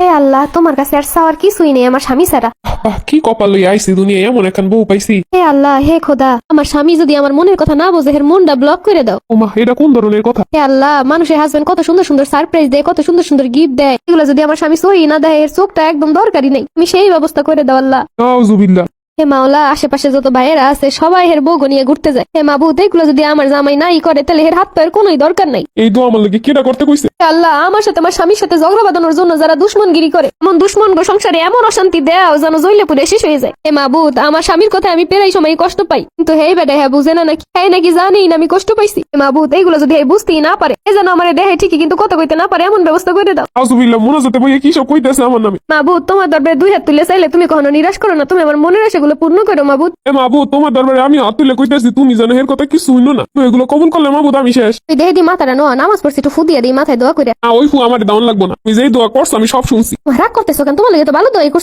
হে আল্লাহ, তোমার কাছে আর চাওয়ার কিছুই নেই আমার স্বামী ছাড়া। কি কপাল লইয়া আইছি দুনিয়ায়, এমন এখন বউ পাইছি। হে আল্লাহ, হে খোদা, আমার স্বামী যদি আমার মনের কথা না বোঝে, এর মনটা ব্লক করে দাও। ওমা, এটা কোন ধরনের কথা? হে আল্লাহ, মানুষের হাজবেন্ড কত সুন্দর সুন্দর সারপ্রাইজ দেয়, কত সুন্দর সুন্দর গিফট দেয়, এগুলো যদি আমার স্বামী সহি না দেয়, এর চোখটা একদম দরকারি নেই, তুমি সেই ব্যবস্থা করে দাও আল্লাহ। নাউজুবিল্লাহ। হে মাওলা, আশেপাশে যত ভাইয়েরা আছে সবাই এর বউ নিয়ে ঘুরতে যায়। হে মাবুদ, এগুলো যদি আমার জামাই নাই করে, তাহলে এর হাত পায়ের কোনোই দরকার নাই। এই দোয়া আমার লাগে কেটা করতে কইছে? হে আল্লাহ, আমার সাথে আমার স্বামীর সাথে ঝগড়া বাঁধানোর জন্য যারা দুশ্মনগিরি করে, এমন দুশ্মন গো সংসারে এমন অশান্তি দেও যেন জইলে পুড়ে শেষ হয়ে যায়। হে মাবুদ, আমার স্বামীর কথা আমি প্রায় সময় কষ্ট পাই, কিন্তু হে বেটা হ্যাঁ বুঝে না নাকি, হ্যাঁ নাকি জানি না আমি কষ্ট পাইছি। হে মাবুদ, এইগুলো যদি এই বুঝতেই না পারে, এ যেন আমার দেহে ঠিকই কিন্তু কথা কইতে না পারে, এমন ব্যবস্থা করে দাও। নাউজুবিল্লাহ, মোনাজাতে বইয়ে কি সব কইতেছে আমার নামে। মাবুদ, তোমার দরবারে দুই হাত তুলে চাইলে তুমি কখনো নিরাশ করো না, তুমি আমার মনের আশাগুলো পূর্ণ করো মাবুদ। এ মাবুদ, তোমার দরবারে আমি হাত তুলে কইতেছি, তুমি জানো এর কথা কিছু হইল না। তুমি এগুলো কবুল করলে মাবুদ আমি শেষ। তুই দেহে দি মাথাটা নোয়া, নামাজ পড়ছি একটু ফুদিয়া দিই মাথায় দোয়া করে। ওই ফু আমার দাউন লাগবো না, তুমি যেই দোয়া করছো আমি সব শুনছি। রাগ করতেছো কেন? তোমার লাগে তো ভালো দোয়াই করছি।